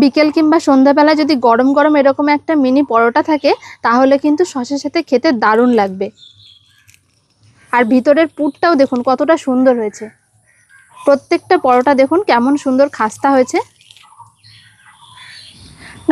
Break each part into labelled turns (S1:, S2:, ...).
S1: বিকেল কিংবা সন্ধ্যাবেলা যদি গরম গরম এরকম একটা মিনি পরোটা থাকে তাহলে কিন্তু সসের সাথে খেতে দারুণ লাগবে। আর ভিতরের পুরটাও দেখুন কতটা সুন্দর হয়েছে। প্রত্যেকটা পরোটা দেখুন কেমন সুন্দর খাস্তা হয়েছে।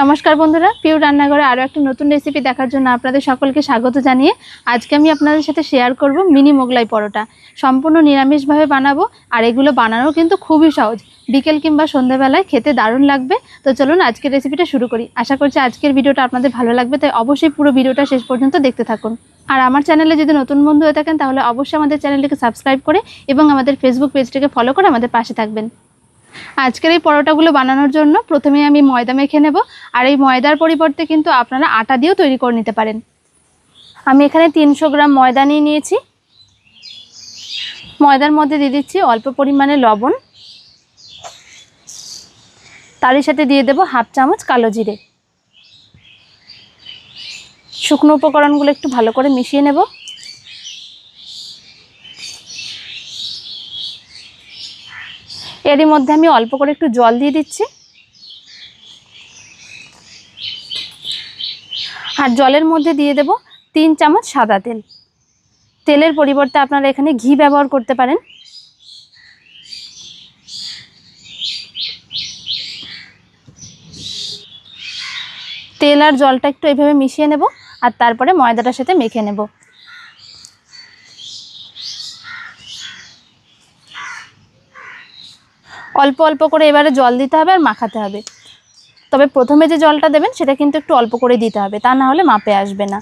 S1: নমস্কার বন্ধুরা, পিউ রান্নাঘরে আরও একটা নতুন রেসিপি দেখার জন্য আপনাদের সকলকে স্বাগত জানিয়ে আজকে আমি আপনাদের সাথে শেয়ার করব মিনি মোগলাই পরোটা। সম্পূর্ণ নিরামিষভাবে বানাবো আর এগুলো বানানো কিন্তু খুবই সহজ। বিকেল কিংবা সন্ধ্যাবেলায় খেতে দারুণ লাগবে। তো চলুন আজকের রেসিপিটা শুরু করি। আশা করছি আজকের ভিডিওটা আপনাদের ভালো লাগবে, তাই অবশ্যই পুরো ভিডিওটা শেষ পর্যন্ত দেখতে থাকুন। আর আমার চ্যানেলে যদি নতুন বন্ধু হয়ে থাকেন তাহলে অবশ্যই আমাদের চ্যানেলটিকে সাবস্ক্রাইব করে এবং আমাদের ফেসবুক পেজটিকে ফলো করে আমাদের পাশে থাকবেন। আজকের এই পরোটাগুলো বানানোর জন্য প্রথমে আমি ময়দা মেখে নেব। আর এই ময়দার পরিবর্তে কিন্তু আপনারা আটা দিয়েও তৈরি করে নিতে পারেন। আমি এখানে 300 গ্রাম ময়দা নিয়ে নিয়েছি। ময়দার মধ্যে দিয়ে দিচ্ছি অল্প পরিমাণে লবণ, তারই সাথে দিয়ে দেব হাফ চামচ কালো জিরে। শুকনো উপকরণগুলো একটু ভালো করে মিশিয়ে নেব। এরই মধ্যে আমি অল্প করে একটু জল দিয়ে দিচ্ছি। আর জলের মধ্যে দিয়ে দেব 3 চামচ সাদা তেল। তেলের পরিবর্তে আপনারা এখানে ঘি ব্যবহার করতে পারেন। তেল আর জলটা একটু এইভাবে মিশিয়ে নেব আর তারপরে ময়দাটার সাথে মেখে নেব। অল্প অল্প করে এবারে জল দিতে হবে আর মাখাতে হবে। তবে প্রথমে যে জলটা দেবেন সেটা কিন্তু একটু অল্প করে দিতে হবে, তা না হলে মাপে আসবে না।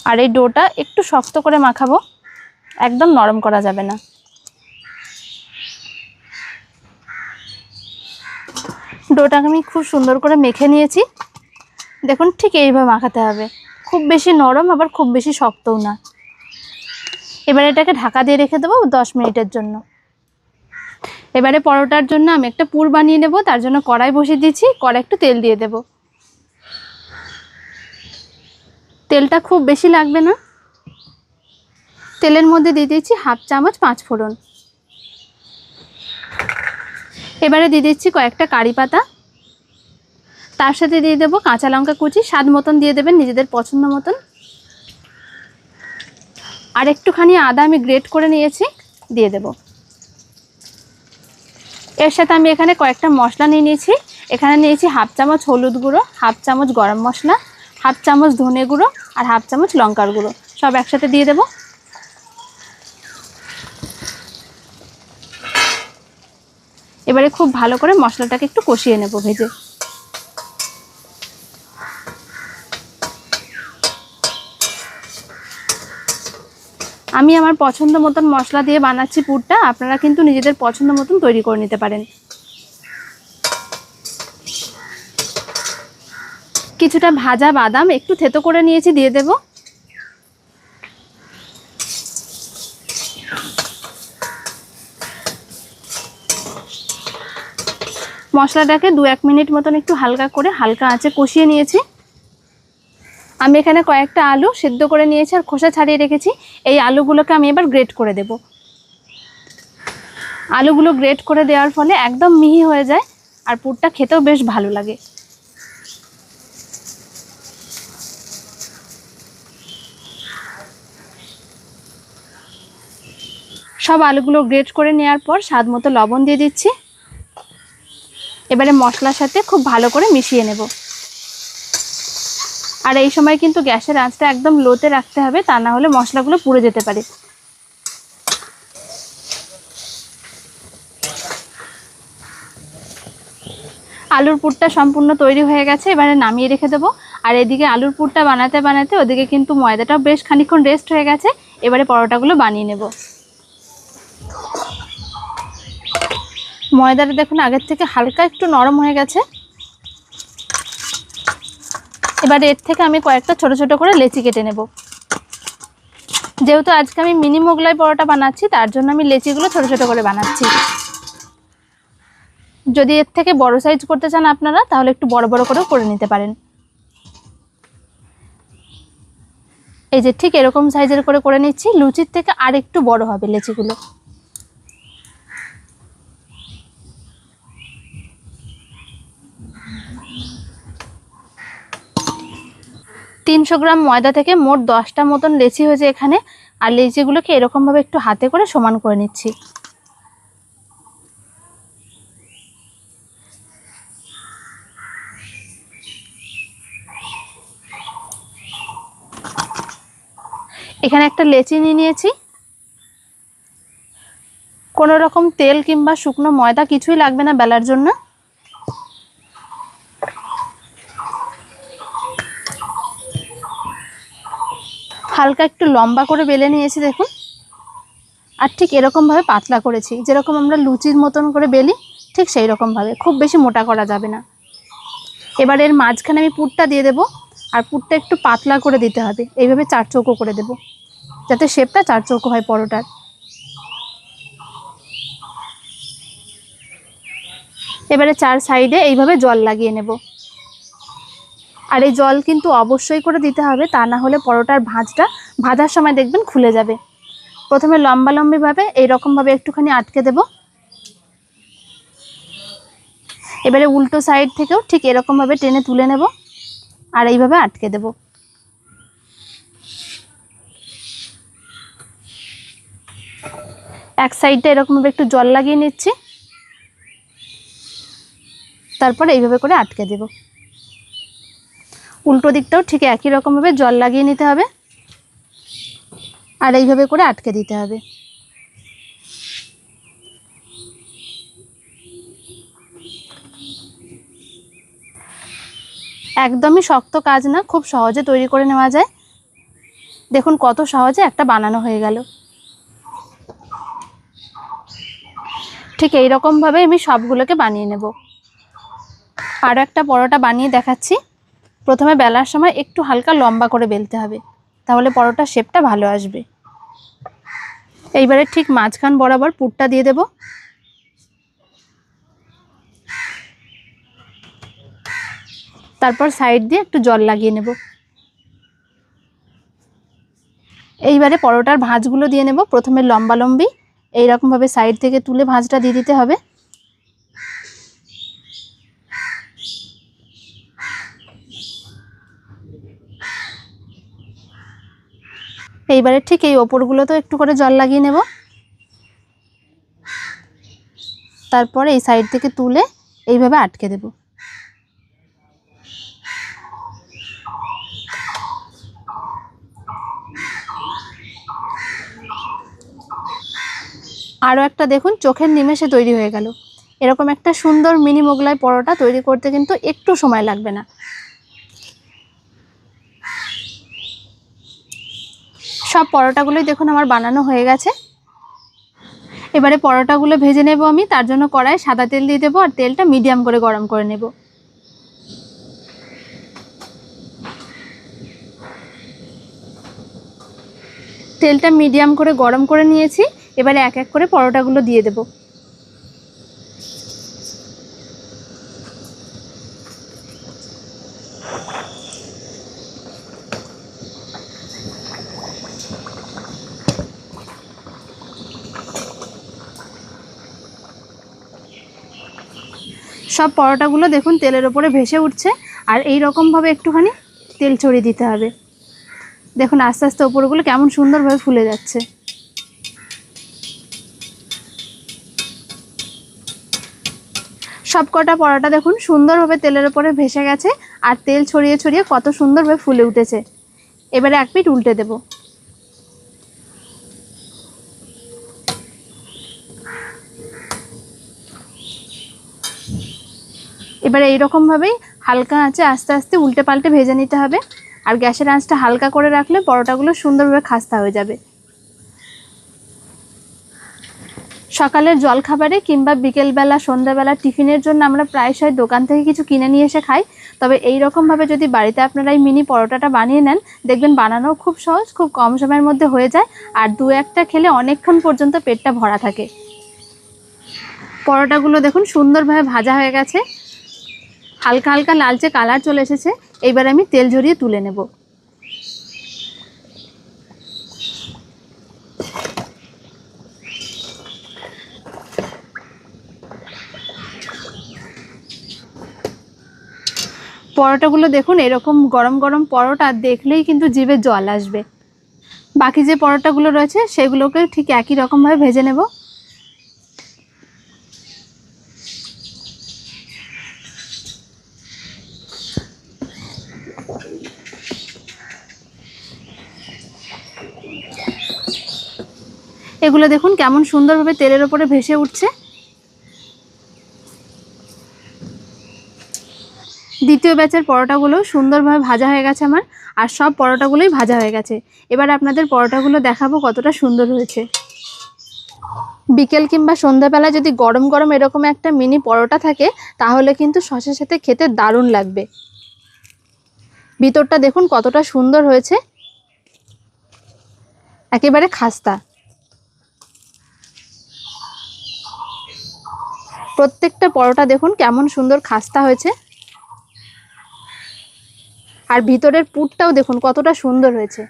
S1: আর এই ডোটা একটু শক্ত করে মাখাবো, একদম নরম করা যাবে না। ডোটাকে আমি খুব সুন্দর করে মেখে নিয়েছি। দেখুন ঠিক এইভাবে মাখাতে হবে, খুব বেশি নরম আবার খুব বেশি শক্তও না। এবারে এটাকে ঢাকা দিয়ে রেখে দেবো 10 মিনিটের জন্য। এবারে পরোটার জন্য আমি একটা পুর বানিয়ে নেব। তার জন্য কড়াই বসিয়ে দিয়েছি, কড়াই একটু তেল দিয়ে দেব। তেলটা খুব বেশি লাগবে না। তেলের মধ্যে দিয়ে দিচ্ছি হাফ চামচ 5 ফোড়ন। এবারে দিয়ে দিচ্ছি কয়েকটা কারি পাতা, তার সাথে দিয়ে দেবো কাঁচা লঙ্কা কুচি, স্বাদ মতন দিয়ে দেবেন নিজেদের পছন্দ মতন। আর একটুখানি আদা আমি গ্রেট করে নিয়েছি, দিয়ে দেব। এর সাথে আমি এখানে কয়েকটা মশলা নিয়ে নিয়েছি। এখানে নিয়েছি হাফ চামচ হলুদ গুঁড়ো, হাফ চামচ গরম মশলা, হাফ চামচ ধনে গুঁড়ো আর হাফ চামচ লঙ্কার গুঁড়ো, সব একসাথে দিয়ে দেব। এবারে খুব ভালো করে মশলাটাকে একটু কষিয়ে নেব ভেজে। আমি আমার পছন্দ মতন মশলা দিয়ে বানাচ্ছি পুরটা, আপনারা কিন্তু নিজেদের পছন্দ মতন তৈরি করে নিতে পারেন। কিছুটা ভাজা বাদাম একটু থেতো করে নিয়েছি, দিয়ে দেব। মশলাটাকে 2-1 মিনিট মতন একটু হালকা করে হালকা আঁচে কষিয়ে নিয়েছি। আমি এখানে কয়েকটা আলু সিদ্ধ করে নিয়েছি আর খোসা ছাড়িয়ে রেখেছি। এই আলুগুলোকে আমি এবার গ্রেট করে দেব। আলুগুলো গ্রেট করে দেওয়ার ফলে একদম মিহি হয়ে যায় আর পুরটা খেতেও বেশ ভালো লাগে। সব আলুগুলো গ্রেট করে নেওয়ার পর স্বাদ মতো লবণ দিয়ে দিচ্ছি। এবারে মশলার সাথে খুব ভালো করে মিশিয়ে নেব। আর এই সময় কিন্তু গ্যাসের আঁচটা একদম লোতে রাখতে হবে, তা না হলে মশলাগুলো পুড়ে যেতে পারে। আলুর পুরটা সম্পূর্ণ তৈরি হয়ে গেছে, এবারে নামিয়ে রেখে দেবো। আর এদিকে আলুর পুরটা বানাতে বানাতে ওদিকে কিন্তু ময়দাটাও বেশ খানিকক্ষণ রেস্ট হয়ে গেছে। এবারে পরোটাগুলো বানিয়ে নেব। ময়দাটা দেখুন আগের থেকে হালকা একটু নরম হয়ে গেছে। এবারে এর থেকে আমি কয়েকটা ছোট ছোট করে লেচি কেটে নেব। যেহেতু আজকে আমি মিনি মোগলাই পরোটা বানাচ্ছি তার জন্য আমি লেচিগুলো ছোট ছোট করে বানাচ্ছি। যদি এর থেকে বড় সাইজ করতে চান আপনারা তাহলে একটু বড় বড় করেও করে নিতে পারেন। এই যে ঠিক এরকম সাইজের করে নিচ্ছি। লুচির থেকে আর একটু বড় হবে লেচিগুলো। তিনশো গ্রাম ময়দা থেকে মোট 10টা মতন লেচি হয়েছে এখানে। আর লেচিগুলোকে এরকম ভাবে একটু হাতে করে সমান করে নিচ্ছি। এখানে একটা লেচি নিয়ে নিয়েছি। কোনো রকম তেল কিংবা শুকনো ময়দা কিছুই লাগবে না বেলার জন্য। হালকা একটু লম্বা করে বেলে নিয়েছি দেখুন। আর ঠিক এরকম ভাবে পাতলা করেছি, যেরকম আমরা লুচির মতন করে বেলি ঠিক সেই রকম ভাবে, খুব বেশি মোটা করা যাবে না। এবার এর মাঝখানে আমি পুরটা দিয়ে দেব। আর পুরটা একটু পাতলা করে দিতে হবে, এইভাবে 4 চৌকো করে দেব, যাতে শেপটা 4 চৌকো হয় পরোটার। এবারে 4 সাইডে এইভাবে জল লাগিয়ে নেব। আর এই জল কিন্তু অবশ্যই করে দিতে হবে, তা না হলে পরোটার ভাঁজটা ভাজার সময় দেখবেন খুলে যাবে। প্রথমে লম্বালম্বিভাবে এইরকমভাবে একটুখানি আটকে দেব। এবারে উল্টো সাইড থেকেও ঠিক এরকমভাবে টেনে তুলে নেব আর এইভাবে আটকে দেব। এক সাইডটা এরকমভাবে একটু জল লাগিয়ে নিচ্ছি, তারপর এইভাবে করে আটকে দেব। উল্টো দিকটাও ঠিক একই রকমভাবে জল লাগিয়ে নিতে হবে আর এইভাবে করে আটকে দিতে হবে। একদমই শক্ত কাজ না, খুব সহজে তৈরি করে নেওয়া যায়। দেখুন কত সহজে একটা বানানো হয়ে গেল। ঠিক এই রকমভাবে আমি সবগুলোকে বানিয়ে নেব। আরও একটা পরোটা বানিয়ে দেখাচ্ছি। প্রথমে বেলার সময় একটু হালকা লম্বা করে বেলতে হবে, তাহলে পরোটার শেপটা ভালো আসবে। এইবারে ঠিক মাঝখান বরাবর পুরটা দিয়ে দেব। তারপর সাইড দিয়ে একটু জল লাগিয়ে নেব। এইবারে পরোটার ভাঁজগুলো দিয়ে নেব। প্রথমে লম্বালম্বি এইরকমভাবে সাইড থেকে তুলে ভাঁজটা দিয়ে দিতে হবে। এইবারে ঠিক এই ওপরগুলোতেও একটু করে জল লাগিয়ে নেব। তারপর এই সাইড থেকে তুলে এইভাবে আটকে দেব। আরও একটা দেখুন চোখের নিমেষে তৈরি হয়ে গেল। এরকম একটা সুন্দর মিনি মোগলাই পরোটা তৈরি করতে কিন্তু একটু সময় লাগবে না। সব পরোটাগুলোই দেখুন আমার বানানো হয়ে গেছে। এবারে পরোটাগুলো ভেজে নেব আমি। তার জন্য কড়াইয়ে সাদা তেল দিয়ে দেবো আর তেলটা মিডিয়াম করে গরম করে নেব। তেলটা মিডিয়াম করে গরম করে নিয়েছি। এবারে এক এক করে পরোটাগুলো দিয়ে দেব। সব পরোটাগুলো দেখুন তেলের ওপরে ভেসে উঠছে। আর এই রকমভাবে একটুখানি তেল ছড়িয়ে দিতে হবে। দেখুন আস্তে আস্তে ওপরগুলো কেমন সুন্দরভাবে ফুলে যাচ্ছে। সব কটা পরোটা দেখুন সুন্দরভাবে তেলের ওপরে ভেসে গেছে আর তেল ছড়িয়ে ছড়িয়ে কত সুন্দরভাবে ফুলে উঠেছে। এবারে এক পিঠ উল্টে দেব। এবারে এইরকমভাবেই হালকা আঁচে আস্তে আস্তে উল্টে পাল্টে ভেজে নিতে হবে। আর গ্যাসের আঁচটা হালকা করে রাখলে পরোটাগুলো সুন্দরভাবে খাস্তা হয়ে যাবে। সকালের জলখাবারে কিংবা বিকেলবেলা সন্ধ্যাবেলা টিফিনের জন্য আমরা প্রায়শই দোকান থেকে কিছু কিনে নিয়ে এসে খাই। তবে এই রকমভাবে যদি বাড়িতে আপনারা এই মিনি পরোটাটা বানিয়ে নেন, দেখবেন বানানো খুব সহজ, খুব কম সময়ের মধ্যে হয়ে যায়। আর দু একটা খেলে অনেকক্ষণ পর্যন্ত পেটটা ভরা থাকে। পরোটাগুলো দেখুন সুন্দরভাবে ভাজা হয়ে গেছে, হালকা হালকা লালচে কালার চলে এসেছে। এইবার আমি তেল ঝরিয়ে তুলে নেব। পরোটাগুলো দেখুন, এরকম গরম গরম পরোটা দেখলেই কিন্তু জিভে জল আসবে। বাকি যে পরোটাগুলো রয়েছে সেগুলোকে ঠিক একই রকমভাবে ভেজে নেব। এগুলো দেখুন কেমন সুন্দরভাবে তেলের ওপরে ভেসে উঠছে। দ্বিতীয় ব্যাচের পরোটাগুলো সুন্দরভাবে ভাজা হয়ে গেছে আমার, আর সব পরোটাগুলোই ভাজা হয়ে গেছে। এবার আপনাদের পরোটাগুলো দেখাবো কতটা সুন্দর হয়েছে। বিকেল কিংবা সন্ধ্যাবেলা যদি গরম গরম এরকম একটা মিনি পরোটা থাকে তাহলে কিন্তু সসের সাথে খেতে দারুণ লাগবে। ভিতরটা দেখুন কতটা সুন্দর হয়েছে, একেবারে খাস্তা। প্রত্যেকটা পরোটা দেখুন কেমন সুন্দর খাস্তা হয়েছে, আর ভিতরের পুরটাও দেখুন কতটা সুন্দর হয়েছে।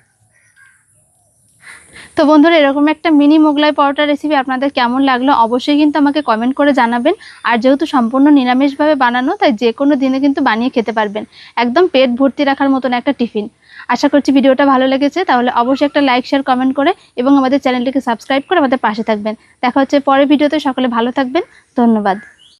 S1: তো বন্ধুরা, এরকম একটা মিনি মোগলাই পরোটা রেসিপি আপনাদের কেমন লাগলো অবশ্যই কিন্তু আমাকে কমেন্ট করে জানাবেন। আর যেহেতু সম্পূর্ণ নিরামিষভাবে বানানো, তাই যে কোনো দিনে কিন্তু বানিয়ে খেতে পারবেন। একদম পেট ভর্তি রাখার মতন একটা টিফিন। আশা করছি ভিডিওটা ভালো লেগেছে, তাহলে অবশ্যই একটা লাইক শেয়ার কমেন্ট করে এবং আমাদের চ্যানেলটিকে সাবস্ক্রাইব করে আমাদের পাশে থাকবেন। দেখা হচ্ছে পরের ভিডিওতে। সকলে ভালো থাকবেন, ধন্যবাদ।